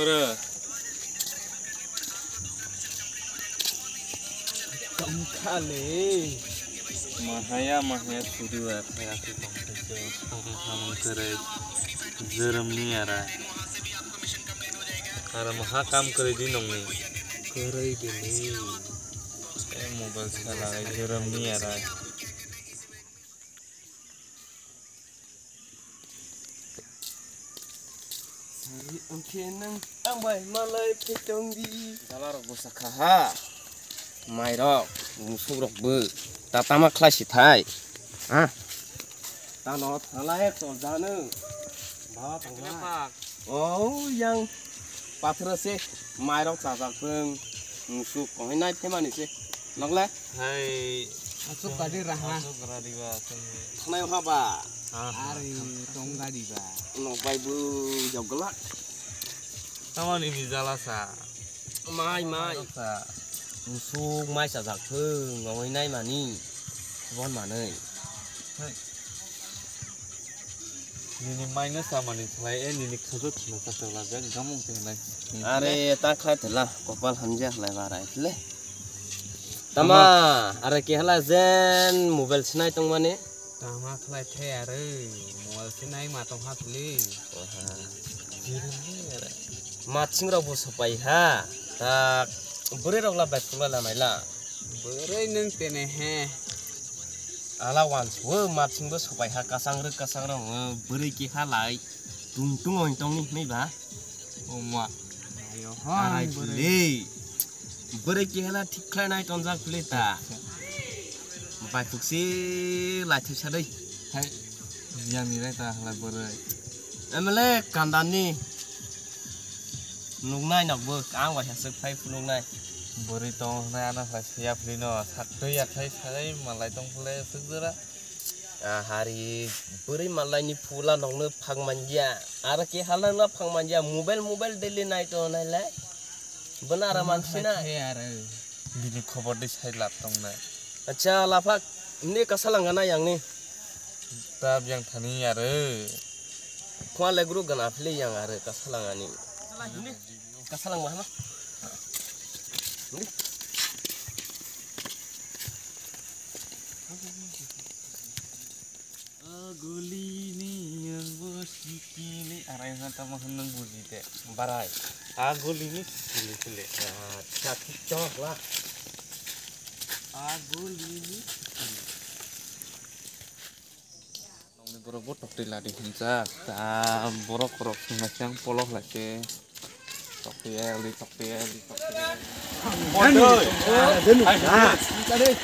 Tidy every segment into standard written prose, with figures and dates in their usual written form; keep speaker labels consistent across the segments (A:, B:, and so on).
A: Mora.
B: Kali.
A: Mahaya sudu saya aku pakai kamu kerai jeram ni ara. Karena mahakam kerai di nong ni.
B: Kerai dini.
A: Mobile salah jeram ni ara.
B: Sari angkenang ambai malai petong di. Dalar bosakaha. Mairok, musukrok bu. Tatama klasi thai. Ah. Tano thalai so janu. Ba tangma. Oh, yang pathra se mairok sajak phung musuk kohinai phemani se. Nokla?
A: Hai.
C: Masuk gadi raha.
A: Masuk gadi ba.
B: Thanai haba.
C: Ari tong gadi ba.
B: Nokai bu jogla.
A: Taman ini jalasa.
B: Mai.
A: Sa.
B: Musuk mai sajak phung ngoinai mani. Bon manai.
A: Ini minus sama nih, selain ini khajut maka terlaga gamung tinggal.
B: Are ta khai thela kopal hanja lai barai le. Tama are ke hala zen mobile snai tong mane.
C: Tama khlai the are mobile sinai ma tong hatli.
B: Matching ra bo sapai ha. Ta bure rogla bai pula la mai la.
C: Berai nang tene he.
B: Ala wan wo matching bo sapai ha kasang ra bure ki halai. Tung oi tong ni mai ba.
A: Oma.
C: Ayo
B: Arai
C: ha.
B: le. Bure ki hala thik khlai nai ton jak pule ta. Bai fuksi lai thai sa dei.
A: Hai. Yang ni lai ta halai berai.
B: Emele kandani. Nung nai nak bo ang wa hasuk phai phulung nai.
A: Berai tong na anak halai siap lino. Satu ya kai sai malai tong pulai segera.
B: Hari buri malai ni pula nong ne phang manja. Ara ke halang la phang manja mobile daily night on nai lai. Benara mansina.
C: The are.
A: Bini khobar di sai lap tong na.
B: Acha lapak ni kasalang gana yang ni.
A: Tab yang thani are.
B: Kwa le guru gana afli yang are kasalang ani. Kasalang mah. Ni.
A: Aguli ni yang bosikili arai hanta mahnang buji te.
B: Barai.
A: Aguli ni sile.
B: Cakit cok lah.
A: Aguli ni. Tong ni borok botok di ladi hinca. Ta borok korok singasang poloh lagi. Tokiel.
B: Bodoh. Ah, kita deh.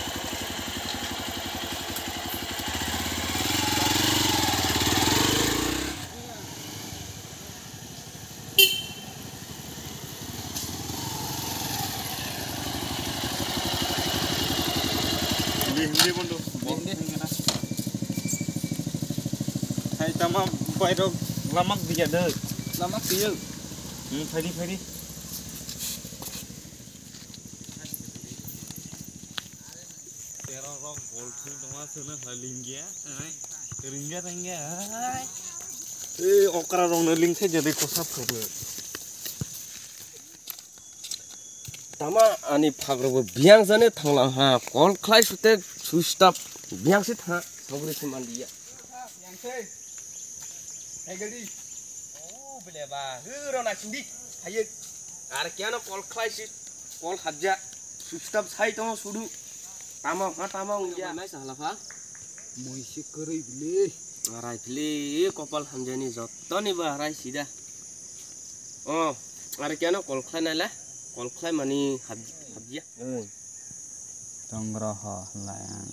A: Hindi bondo. Hai tama bairok lamak dia deh.
B: Lamak dia.
A: Phadi. Terong bol tu tama sana halinggia. Ringgia tanggia. Okra rong ling the jadi kosap khobe.
B: Tama ani phagrobo biang jane thanglang ha call khlai sute sustap biang se tha sogre se mandia yang se hey gadi oh bele ba ro na sindi haye ar kiano call khlai si call hadja sustap sai to sudu tama unja mai sala pha
C: Moi se kerai bile.
B: arai bile kopal hamjani jotoni ba arai sida oh ar kiano call khlai na la Kol klai mani habja.
C: Tong raha layan.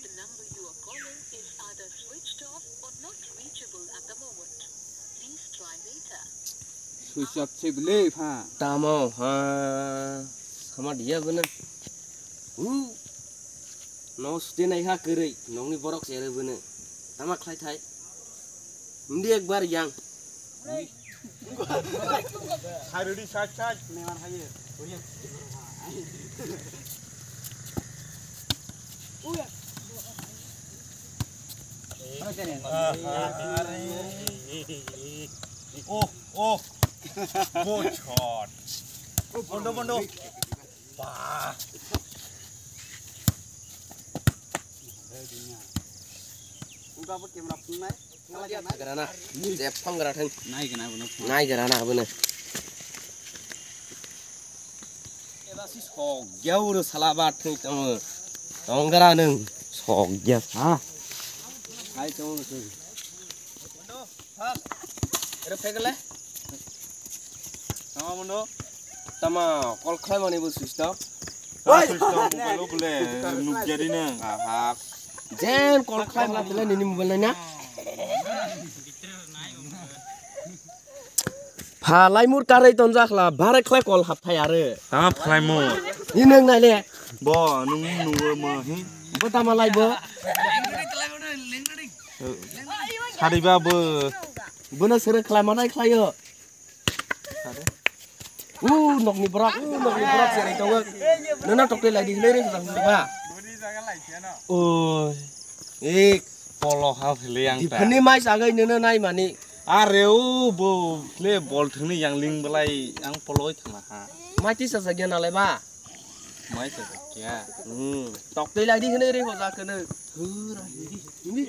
D: The number you are calling is either switched off or not reachable at the moment. Please try later.
C: Switch up se bile pha.
B: Tamo ha sama dia bener. No stin ai ha kerai nong ni borok sere bener. Tama klai thai. Ndi ek bar yang.
A: Harudi sat.
C: Neman haye.
B: Oh, bocor. Bondo. Wah. Gerana, Jepang gerateng. Naik gerana bener. Kita sih sogya udah salah bateng kamu. Tonggaran neng sogya ah. Hai kamu tuh. Bondo, hak. Ada pegal le?
A: Sama Bondo.
B: Tama, call cry mana ibu switch-off?
A: Switch off mobile boleh nuk jadi neng.
B: Hak. Jen call cry mana tulen ini mobile-nya? Palai mur karai tonjak lah, bare call call haftai are.
A: Sama play mo.
B: Ini neng nai le.
A: Bo nung mah.
B: Pertama lai bo.
A: Hariba bo.
B: Bener sering call mana call yo. Nok ni berak sering tawak. Nana tokle lagi hileri sedang apa? Oh,
A: Polo half liang
B: di peni mai sagai nana nai mani.
A: Areu bo le bol thni yang ling belai ang poloi thang ha.
B: Mai ti sasagian alai ba.
A: Mai sa kya.
B: Tokle lagi hileri hoza kene. Ini